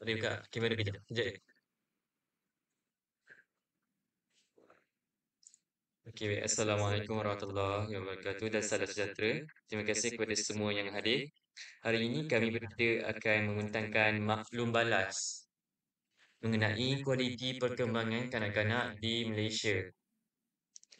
Boleh buka kamera kejap, kejap. Okey, baik. Assalamualaikum warahmatullahi wabarakatuh dan salam sejahtera. Terima kasih kepada semua yang hadir. Hari ini kami bertiga akan membentangkan maklum balas mengenai kualiti perkembangan kanak-kanak di Malaysia.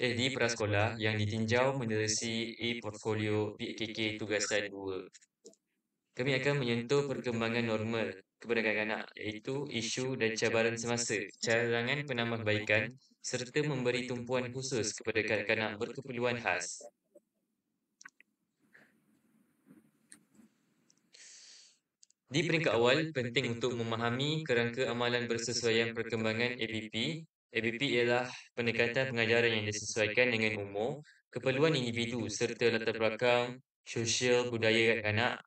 Di prasekolah yang ditinjau menerusi e-portfolio PKK Tugasan 2. Kami akan menyentuh perkembangan normal kepada kanak-kanak iaitu isu dan cabaran semasa, carangan penambahbaikan serta memberi tumpuan khusus kepada kanak-kanak berkeperluan khas. Di peringkat awal, penting untuk memahami kerangka amalan bersesuaian perkembangan ABP. ABP ialah pendekatan pengajaran yang disesuaikan dengan umur, keperluan individu serta latar belakang sosial budaya kanak-kanak.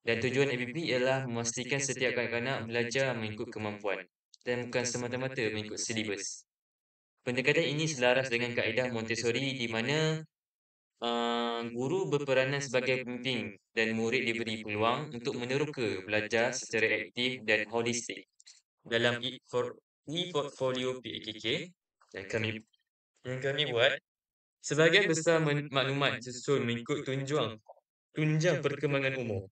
Dan tujuan ABP ialah memastikan setiap kanak-kanak belajar mengikut kemampuan dan bukan semata-mata mengikut silibus. Pendekatan ini selaras dengan kaedah Montessori di mana guru berperanan sebagai pembimbing dan murid diberi peluang untuk meneroka belajar secara aktif dan holistik. Dalam e-portfolio PKK yang kami buat, sebahagian besar maklumat disusun mengikut tunjang perkembangan umur.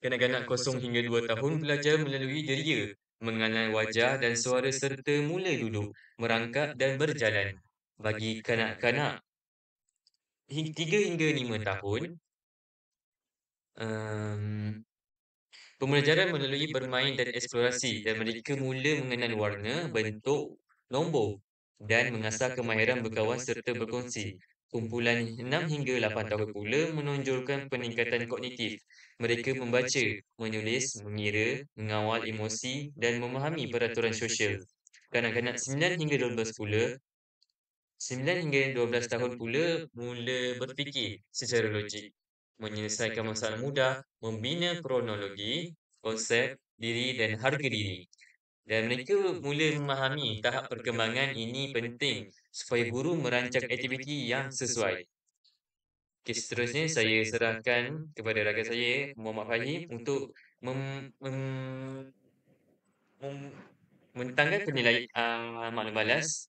Kanak-kanak 0 hingga 2 tahun belajar melalui deria, mengenal wajah dan suara serta mula duduk, merangkak dan berjalan. Bagi kanak-kanak 3 hingga 5 tahun, um, pembelajaran melalui bermain dan eksplorasi dan mereka mula mengenal warna, bentuk, nombor dan mengasah kemahiran berkawan serta berkongsi. Kumpulan 6 hingga 8 tahun pula menonjolkan peningkatan kognitif. Mereka membaca, menulis, mengira, mengawal emosi dan memahami peraturan sosial. Kanak-kanak 9 hingga 12 pula 9 hingga 12 tahun pula mula berfikir secara logik, menyelesaikan masalah mudah, membina kronologi, konsep, diri dan harga diri. Dan mereka mula memahami tahap perkembangan ini penting supaya guru merancang aktiviti yang sesuai. Okey, seterusnya saya serahkan kepada rakan saya, Muhammad Fahim, untuk mem, mem, mem, mentangkan penilaian maklum balas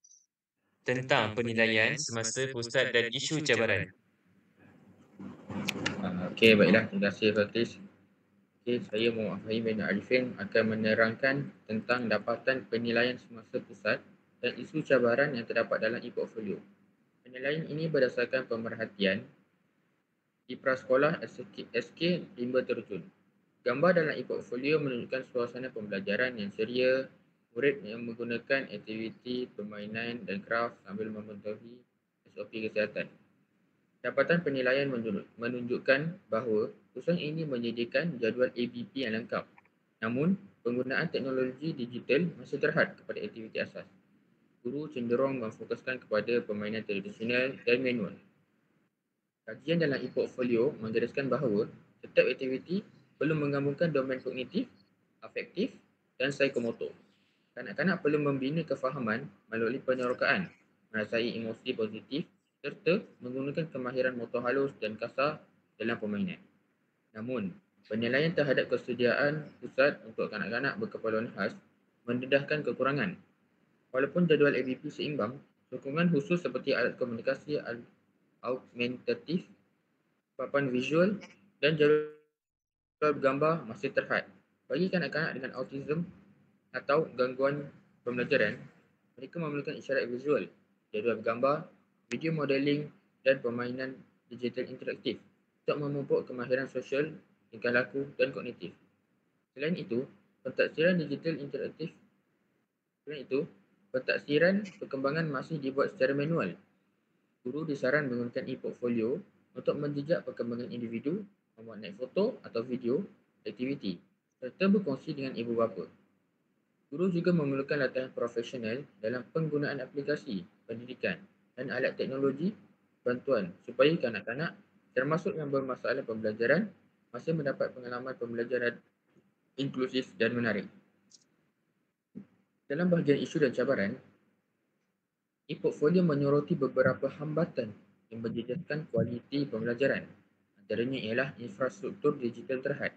tentang penilaian semasa pusat dan isu cabaran. Okey, baiklah. Terima kasih, Fatis. Okey, saya Muhammad Fahim bin Arifin akan menerangkan tentang dapatan penilaian semasa pusat dan isu cabaran yang terdapat dalam e-portfolio. Penilaian ini berdasarkan pemerhatian di prasekolah SK Rimba Terjun. Gambar dalam e-portfolio menunjukkan suasana pembelajaran yang ceria, murid yang menggunakan aktiviti permainan dan kraft sambil mematuhi SOP kesihatan. Dapatan penilaian menunjukkan bahawa kursus ini menyediakan jadual ABP yang lengkap. Namun, penggunaan teknologi digital masih terhad kepada aktiviti asas. Guru cenderung memfokuskan kepada permainan tradisional dan manual. Kajian dalam e-portfolio menggariskan bahawa setiap aktiviti perlu menggabungkan domain kognitif, afektif dan psikomotor. Kanak-kanak perlu membina kefahaman melalui penerokaan, merasai emosi positif serta menggunakan kemahiran motor halus dan kasar dalam permainan. Namun, penilaian terhadap kesediaan pusat untuk kanak-kanak berkeperluan khas mendedahkan kekurangan. Walaupun jadual ABP seimbang, sokongan khusus seperti alat komunikasi augmentatif, papan visual dan jadual bergambar masih terhad. Bagi kanak-kanak dengan autism atau gangguan pembelajaran, mereka memerlukan isyarat visual, jadual bergambar, video modeling dan permainan digital interaktif untuk memupuk kemahiran sosial, tingkah laku dan kognitif. Selain itu, pentaksiran perkembangan masih dibuat secara manual. Guru disaran menggunakan e-portfolio untuk menjejak perkembangan individu, membuat naik foto atau video aktiviti serta berkongsi dengan ibu bapa. Guru juga memerlukan latihan profesional dalam penggunaan aplikasi pendidikan dan alat teknologi bantuan supaya kanak-kanak termasuk yang bermasalah pembelajaran masih mendapat pengalaman pembelajaran inklusif dan menarik. Dalam bahagian isu dan cabaran, e-portfolio menyoroti beberapa hambatan yang menjejaskan kualiti pembelajaran. Antaranya ialah infrastruktur digital terhad.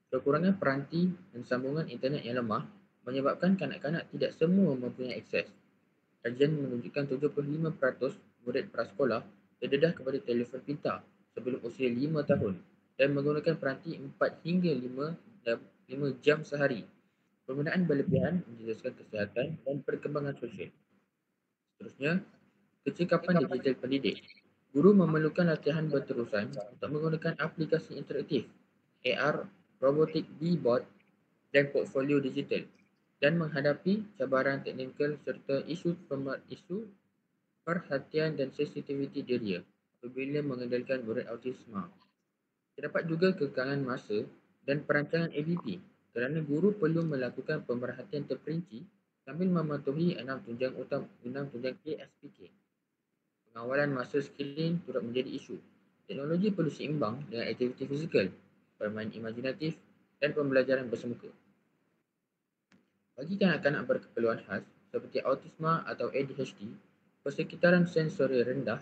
Kekurangan peranti dan sambungan internet yang lemah menyebabkan kanak-kanak tidak semua mempunyai akses. Kajian menunjukkan 75% murid prasekolah terdedah kepada telefon pintar sebelum usia 5 tahun dan menggunakan peranti 4 hingga 5 jam sehari. Penggunaan berlebihan menjejaskan kesihatan dan perkembangan sosial. Seterusnya, kecekapan digital pendidik. Guru memerlukan latihan berterusan untuk menggunakan aplikasi interaktif, AR, robotik keyboard dan portfolio digital dan menghadapi cabaran teknikal serta isu perhatian dan sensitiviti diri apabila mengendalikan murid autisma. Terdapat juga kekangan masa dan perancangan ABP kerana guru perlu melakukan pemerhatian terperinci sambil mematuhi 6 tunjang KSPK. Pengawalan masa skrin turut menjadi isu. Teknologi perlu seimbang dengan aktiviti fizikal, permainan imajinatif dan pembelajaran bersemuka. Bagi kanak-kanak berkeperluan khas seperti autisma atau ADHD, persekitaran sensori rendah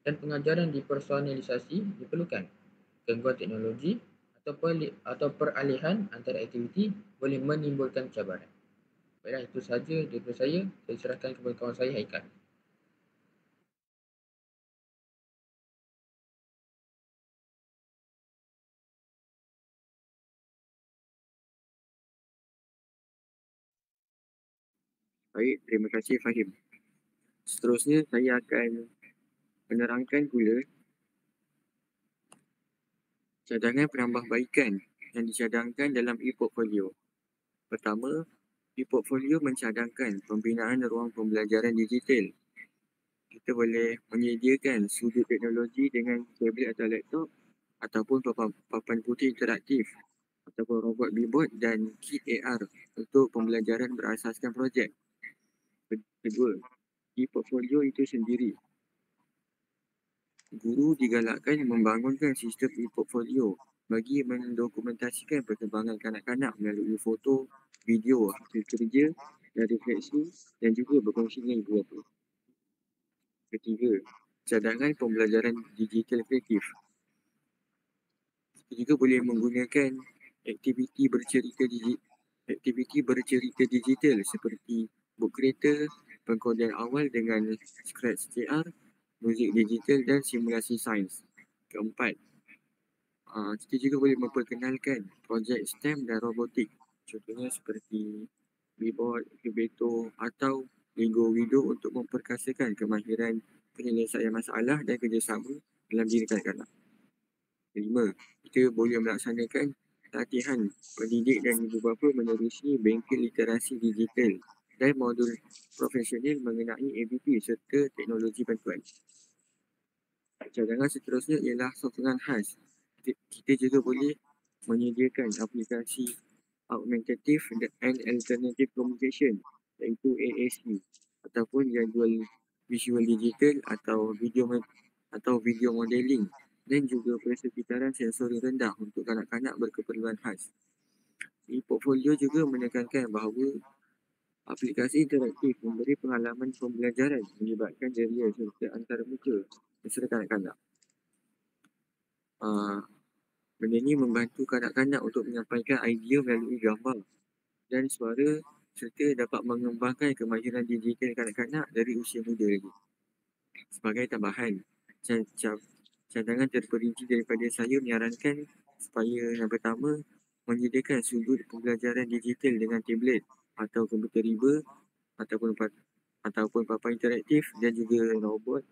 dan pengajaran dipersonalisasi diperlukan. Gangguan teknologi atau peralihan antara aktiviti boleh menimbulkan cabaran. Baiklah, itu sahaja daripada saya. Saya serahkan kepada kawan saya, Haikal. Baik, terima kasih Fahim. Seterusnya saya akan menerangkan pula cadangan penambahbaikan yang dicadangkan dalam e-portfolio. Pertama, e-portfolio mencadangkan pembinaan ruang pembelajaran digital. Kita boleh menyediakan sudut teknologi dengan tablet atau laptop ataupun papan putih interaktif ataupun robot billboard dan kit AR untuk pembelajaran berasaskan projek. Kedua, e-portfolio itu sendiri. Guru digalakkan membangunkan sistem e-portfolio bagi mendokumentasikan perkembangan kanak-kanak melalui foto, video, hasil kerja dan refleksi dan juga berkongsi dengan ibu bapa. Ketiga, cadangan pembelajaran digital kreatif. Kita juga boleh menggunakan aktiviti bercerita digital seperti book creator, pengkodean awal dengan Scratch CR, muzik digital dan simulasi sains. Keempat, kita juga boleh memperkenalkan projek STEM dan robotik. Contohnya seperti Beboard, Cubeto atau Lego Wido untuk memperkasakan kemahiran penyelesaian masalah dan kerjasama dalam diri kanak-kanak. Kelima, kita boleh melaksanakan latihan pendidik dan ibu bapa menerusi bengkel literasi digital dan modul profesional mengenai ABP serta teknologi bantuan. Cadangan seterusnya ialah sokongan khas. Kita juga boleh menyediakan aplikasi Augmentative and Alternative Communication iaitu AAC ataupun jadual visual digital atau video modeling dan juga persekitaran sensori rendah untuk kanak-kanak berkeperluan khas. E-portfolio juga menekankan bahawa aplikasi interaktif memberi pengalaman pembelajaran melibatkan jeria serta antarmuka beserta kanak-kanak. Benda ini membantu kanak-kanak untuk menyampaikan idea melalui gambar dan suara serta dapat mengembangkan kemahiran digital kanak-kanak dari usia muda lagi. Sebagai tambahan, cadangan terperinci daripada saya menyarankan supaya yang pertama menyediakan sudut pembelajaran digital dengan tablet atau komputer riba ataupun papan interaktif dan juga robot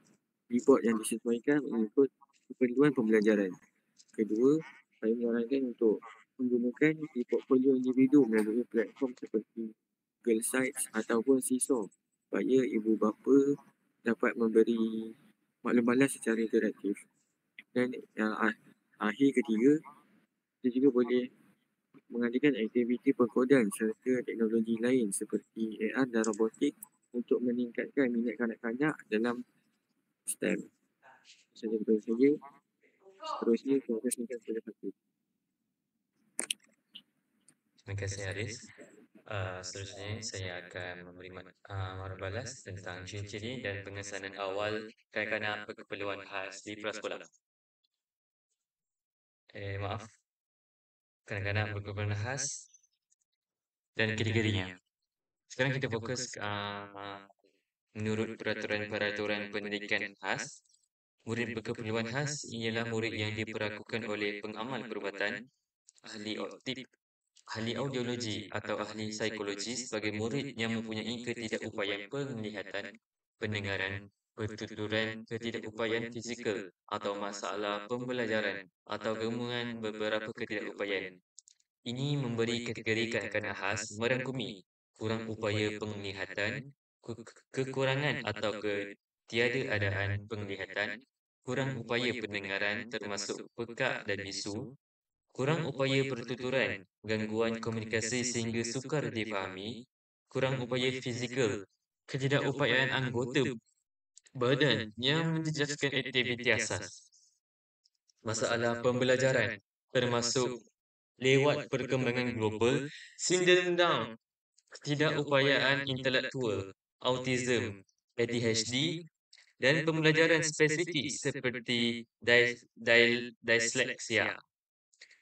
keyboard yang disesuaikan mengikut keperluan pembelajaran. Kedua, saya menyarankan untuk menggunakan e-portfolio individu melalui platform seperti Google Sites ataupun Seesaw supaya ibu bapa dapat memberi maklum balas secara interaktif. Dan yang akhir ketiga, kita juga boleh mengadakan aktiviti pengkodan serta teknologi lain seperti AR dan robotik untuk meningkatkan minat kanak-kanak dalam STEM. Saya daripada saya. Seterusnya, saya akan singkat kepada Fakir. Terima kasih Haris. Seterusnya saya akan memberi marah balas tentang ciri-ciri dan pengesanan awal kanak-kanak berkeperluan khas di prasekolah. Maaf, kanak-kanak berkebutuhan khas dan kategorinya. Sekarang kita fokus menurut peraturan-peraturan pendidikan khas, murid berkeperluan khas ialah murid yang diperlakukan oleh pengamal perubatan, ahli optik, ahli audiologi atau ahli psikologi sebagai murid yang mempunyai ketidakupayaan penglihatan, pendengaran, pertuturan, ketidakupayaan fizikal atau masalah pembelajaran atau gabungan beberapa ketidakupayaan. Ini memberi kategori kanak-kanak khas merangkumi kurang upaya penglihatan, kekurangan atau ketiadaan penglihatan, kurang upaya pendengaran termasuk pekak dan bisu, kurang upaya pertuturan, gangguan komunikasi sehingga sukar difahami, kurang upaya fizikal, ketidakupayaan anggota badan yang menjejaskan aktiviti asas, masalah pembelajaran termasuk lewat perkembangan global, sindrom Down, ketidakupayaan intelektual, autism, ADHD, dan pembelajaran spesifik seperti dysleksia.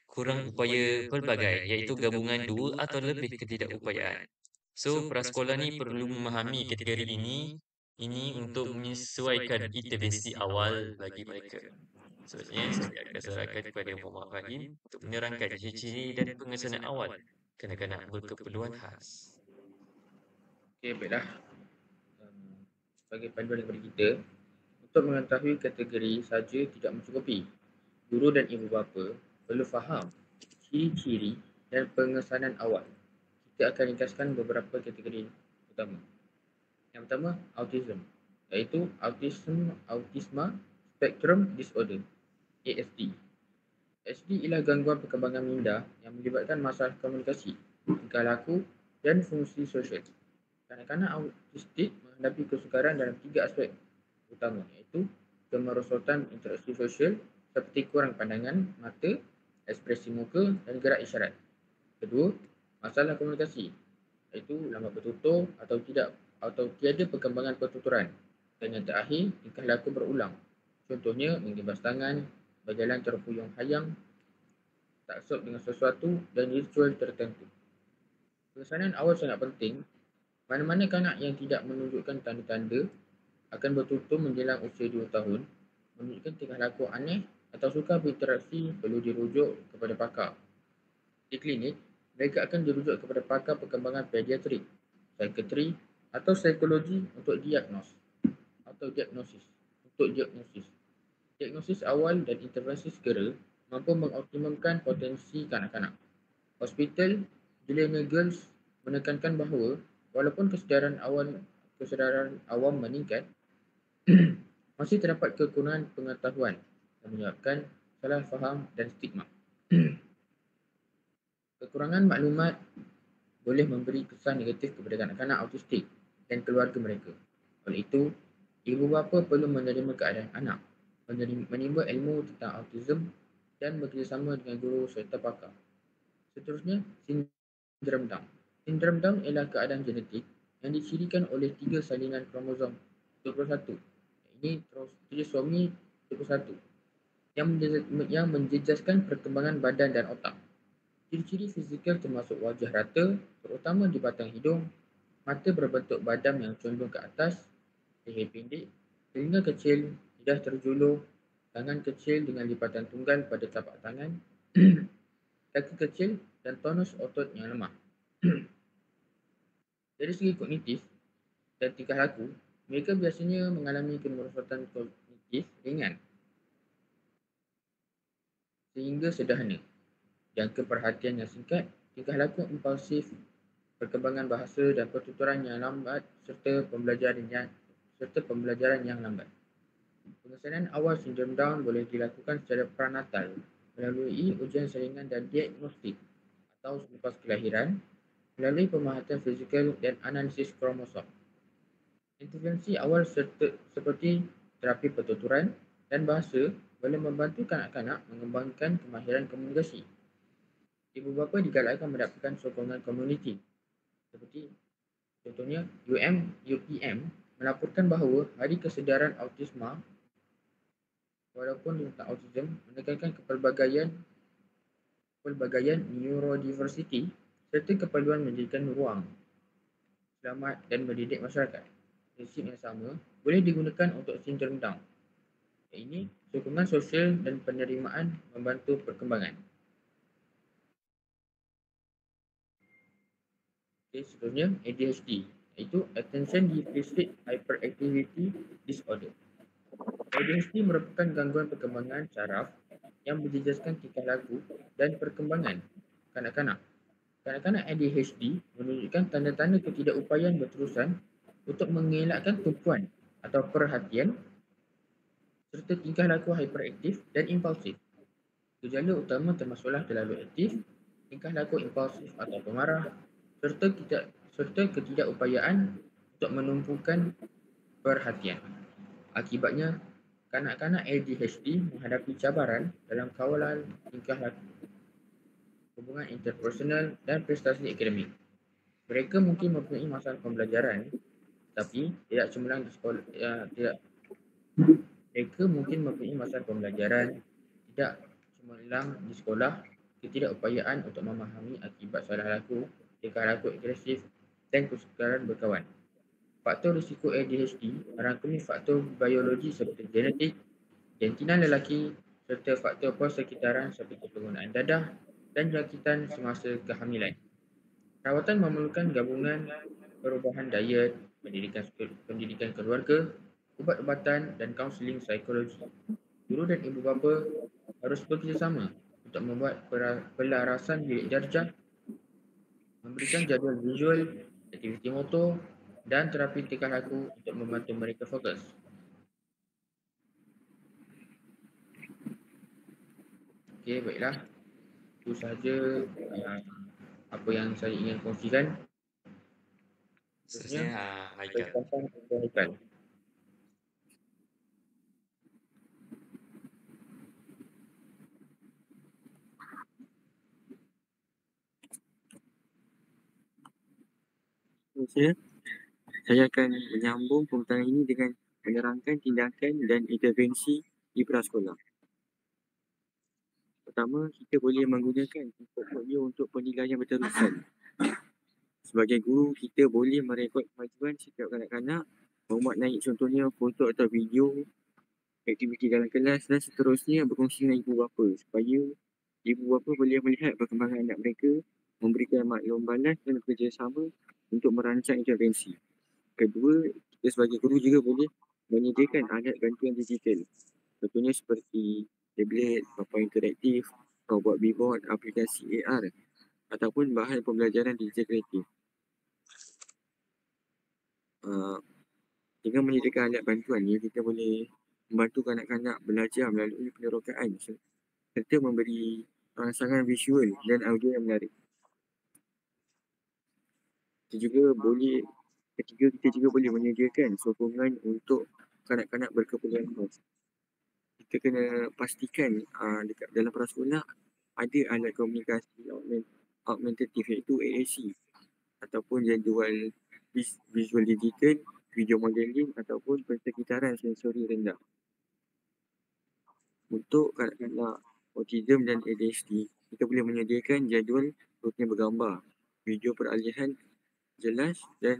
Kurang upaya pelbagai, iaitu gabungan dua atau lebih ketidakupayaan. So, prasekolah ni perlu memahami kategori ini untuk menyesuaikan intervensi awal bagi mereka. Seterusnya, saya akan serahkan kepada Muhammad Fahim untuk menerangkan ciri-ciri dan pengesanan awal kanak-kanak berkeperluan khas. Okey, baiklah. Sebagai panduan kepada kita, untuk mengetahui kategori saja tidak mencukupi. Guru dan ibu bapa perlu faham ciri-ciri dan pengesanan awal. Kita akan ringkaskan beberapa kategori utama. Yang pertama, autism, iaitu Autism Spectrum Disorder, ASD. ASD ialah gangguan perkembangan minda yang melibatkan masalah komunikasi, tingkah laku dan fungsi sosial. Kanak-kanak autistik menghadapi kesukaran dalam 3 aspek utama, iaitu kemerosotan interaksi sosial seperti kurang pandangan mata, ekspresi muka dan gerak isyarat. Kedua, masalah komunikasi, iaitu lambat bertutur atau tiada perkembangan pertuturan. Dan yang terakhir, tingkah laku berulang. Contohnya, menggibas tangan, berjalan terhuyung hayang, taksub dengan sesuatu dan ritual tertentu. Pengesanan awal sangat penting. Mana-mana kanak yang tidak menunjukkan tanda-tanda akan bertutur menjelang usia 2 tahun, menunjukkan tingkah laku aneh atau sukar berinteraksi, perlu dirujuk kepada pakar. Di klinik, mereka akan dirujuk kepada pakar perkembangan pediatrik, psikiatri atau psikologi untuk diagnosis. Diagnosis awal dan intervensi segera mampu mengoptimumkan potensi kanak-kanak. Hospital Gilena Girls menekankan bahawa walaupun kesedaran awam meningkat, masih terdapat kekurangan pengetahuan yang menyebabkan salah faham dan stigma. Kekurangan maklumat boleh memberi kesan negatif kepada kanak-kanak autistik dan keluarga mereka. Oleh itu, ibu bapa perlu menerima keadaan anak, menimba ilmu tentang autism dan bekerjasama dengan guru serta pakar. Seterusnya, sindrom Down. Sindrom Down ialah keadaan genetik yang dicirikan oleh 3 salinan kromosom 21. Ini trisomi 21 yang menjejaskan perkembangan badan dan otak. Ciri-ciri fizikal termasuk wajah rata, terutama di batang hidung, mata berbentuk badam yang condong ke atas, leher pendek, telinga kecil, lidah terjulur, tangan kecil dengan lipatan tunggal pada tapak tangan, kaki kecil dan tonus otot yang lemah. Dari segi kognitif dan tingkah laku, mereka biasanya mengalami kemerosotan kognitif ringan sehingga sederhana, jangka perhatian yang singkat, tingkah laku impulsif, perkembangan bahasa dan pertuturan yang lambat serta pembelajaran yang lambat. Pengesanan awal sindrom Down boleh dilakukan secara pranatal melalui ujian saringan dan diagnostik atau selepas kelahiran melalui pemerhatian fizikal dan analisis kromosom. Intervensi awal seperti terapi pertuturan dan bahasa boleh membantu kanak-kanak mengembangkan kemahiran komunikasi. Ibu bapa digalakkan mendapatkan sokongan komuniti. Seperti contohnya UPM melaporkan bahawa Hari Kesedaran Autisma walaupun tentang autism menekankan kepelbagaian kepelbagaian neurodiversity serta keperluan mendirikan ruang selamat dan mendidik masyarakat. Prinsip yang sama boleh digunakan untuk sindrom Down. Ini sokongan sosial dan penerimaan membantu perkembangan. Seterusnya ADHD, iaitu Attention Deficit Hyperactivity Disorder. ADHD merupakan gangguan perkembangan saraf yang menjejaskan tingkah laku dan perkembangan kanak-kanak. Kanak-kanak ADHD menunjukkan tanda-tanda ketidakupayaan berterusan untuk mengelakkan tumpuan atau perhatian serta tingkah laku hyperaktif dan impulsif. Gejala utama termasuklah terlalu aktif, tingkah laku impulsif atau pemarah serta ketidakupayaan untuk menumpukan perhatian. Akibatnya, kanak-kanak ADHD menghadapi cabaran dalam kawalan tingkah laku, hubungan interpersonal dan prestasi akademik. Mereka mungkin mempunyai masalah pembelajaran tapi tidak cemerlang di sekolah. Mereka mungkin mempunyai masalah pembelajaran, tidak cemerlang di sekolah, ketidakupayaan untuk memahami akibat salah laku, tingkah laku agresif dan kesukaran berkawan. Faktor risiko ADHD merangkumi faktor biologi seperti genetik, jantina lelaki serta faktor persekitaran seperti penggunaan dadah dan jangkitan semasa kehamilan. Rawatan memerlukan gabungan perubahan diet, pendidikan keluarga, ubat-ubatan dan kaunseling psikologi. Guru dan ibu bapa harus bekerjasama untuk membuat pelarasan bilik darjah, memberikan jadual visual, aktiviti motor dan terapi tingkah laku untuk membantu mereka fokus. Okey, baiklah. Itu sahaja apa yang saya ingin kongsikan. Seterusnya Haikal. Haikal. Saya akan menyambung pembincangan ini dengan menerangkan tindakan dan intervensi di prasekolah. Pertama, kita boleh menggunakan portfolio untuk penilaian berterusan. Sebagai guru, kita boleh merekod kemajuan setiap kanak-kanak, memuat naik contohnya foto atau video, aktiviti dalam kelas dan seterusnya berkongsi dengan ibu bapa supaya ibu bapa boleh melihat perkembangan anak mereka, memberikan maklum balas dan bekerjasama untuk merancang intervensi. Kedua, kita sebagai guru juga boleh menyediakan alat bantuan digital. Contohnya seperti tablet, papan interaktif, robot billboard, aplikasi AR ataupun bahan pembelajaran digital kreatif. Dengan menyediakan alat bantuan ni, kita boleh membantu kanak-kanak belajar melalui penerokaan serta memberi rangsangan visual dan audio yang menarik. Ketiga, kita juga boleh menyediakan sokongan untuk kanak-kanak berkeperluan khas. Kita kena pastikan dekat dalam prasekolah ada alat komunikasi augmentatif iaitu AAC ataupun jadual visual digital, video modeling ataupun pensekitaran sensori rendah. Untuk kanak-kanak autism dan ADHD, kita boleh menyediakan jadual rutin bergambar, video peralihan jelas dan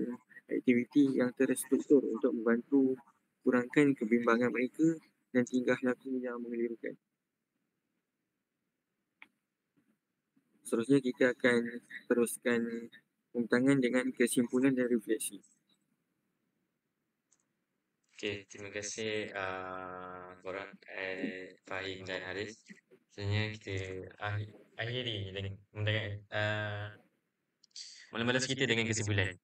aktiviti yang terstruktur untuk membantu kurangkan kebimbangan mereka dan tingkah laku yang mengelirukan. Seterusnya kita akan teruskan pembincangan dengan kesimpulan dan refleksi. Okey, terima kasih korang Fahim dan Haris. Sebenarnya kita akhiri dengan malam-malam kita dengan kesimpulan.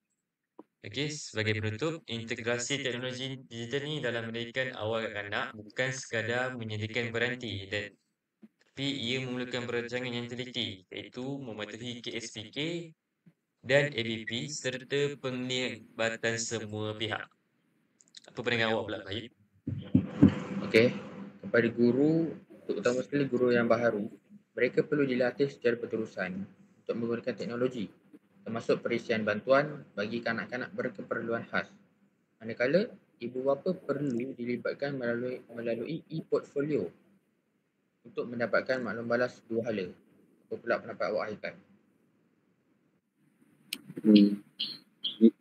Okey, sebagai penutup, integrasi teknologi digital ni dalam pendidikan awal kanak bukan sekadar menyediakan peranti tapi ia memerlukan perancangan yang teliti iaitu mematuhi KSPK dan ABP serta penglibatan semua pihak. Apa pandangan awak pula, Fahim? Okey, kepada guru, terutama sekali guru yang baharu, mereka perlu dilatih secara berterusan untuk menggunakan teknologi, termasuk perisian bantuan bagi kanak-kanak berkeperluan khas. Manakala, ibu bapa perlu dilibatkan melalui e-portfolio untuk mendapatkan maklum balas dua hala. Apa pula pendapat awak, Haikal?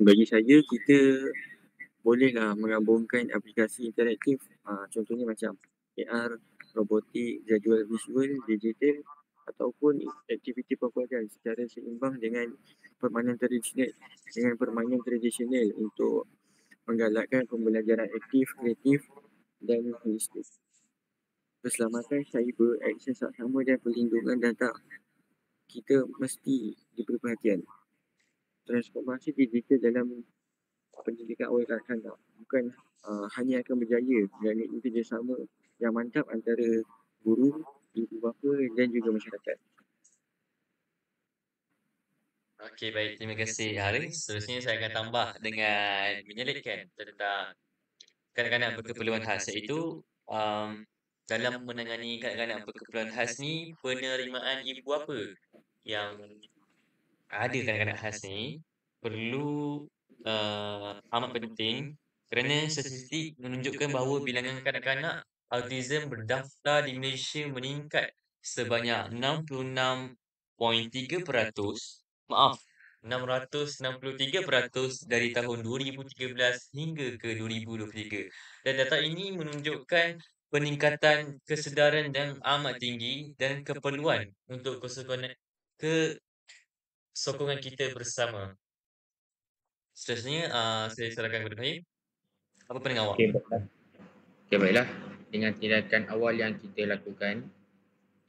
Bagi saya, kita bolehlah menggabungkan aplikasi interaktif, contohnya macam AR, robotik, jadual visual, digital ataupun aktiviti perkuatan secara seimbang dengan permainan tradisional untuk menggalakkan pembelajaran aktif, kreatif dan holistik. Keselamatan cyber, akses saksama dan perlindungan data kita mesti diberi perhatian. Transformasi digital dalam pendidikan awal kanak-kanak bukan hanya akan berjaya kerana kerjasama yang mantap antara guru, ibu bapa dan juga masyarakat. Okey, baik. Terima kasih, Haris. Seterusnya saya akan tambah dengan menyelitkan tentang kanak-kanak berkeperluan khas, iaitu dalam menangani kanak-kanak berkeperluan khas ni, penerimaan ibu bapa yang ada kanak-kanak khas ni perlu amat penting kerana statistik menunjukkan bahawa bilangan kanak-kanak autism berdaftar di Malaysia meningkat sebanyak 66.3%, maaf, 663% dari tahun 2013 hingga ke 2023. Dan data ini menunjukkan peningkatan kesedaran yang amat tinggi dan keperluan untuk kesokongan kita bersama. Seterusnya, saya serahkan kepada Fahim. Apa pandangan awak? Okey, baiklah. Okey, baiklah. Dengan tindakan awal yang kita lakukan,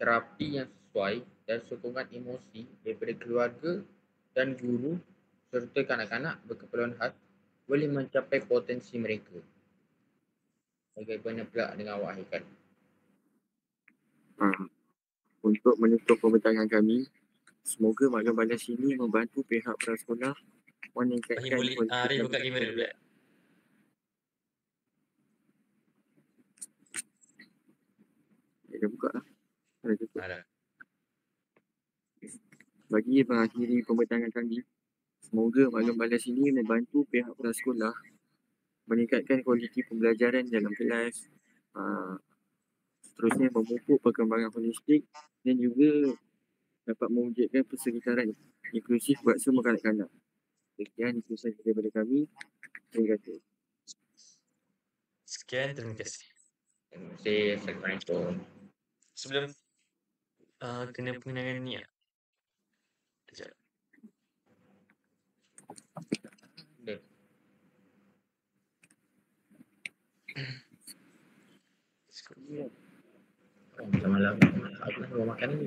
terapi yang sesuai dan sokongan emosi daripada keluarga dan guru serta kanak-kanak berkeperluan khas boleh mencapai potensi mereka. Bagaimana pula dengan awak, Haikal? Untuk menutup pembincangan kami, semoga maklum balas ini membantu pihak prasekolah Fahim meningkatkan boleh Haris buka kamera pula. Dia buka lah. Dah tutup. Dah. Bagi mengakhiri pembincangan kami, semoga maklum balas ini membantu pihak prasekolah meningkatkan kualiti pembelajaran dalam kelas, seterusnya memupuk perkembangan holistik dan juga dapat mewujudkan persekitaran inklusif buat semua kanak-kanak. Sekian itu sahaja daripada kami. Terima kasih. Sekian, terima kasih. Terima kasih. Assalamualaikum. Sebelum kena pengenangan ni Sekejap. Dah. Selamat malam. Aku nak makan ni.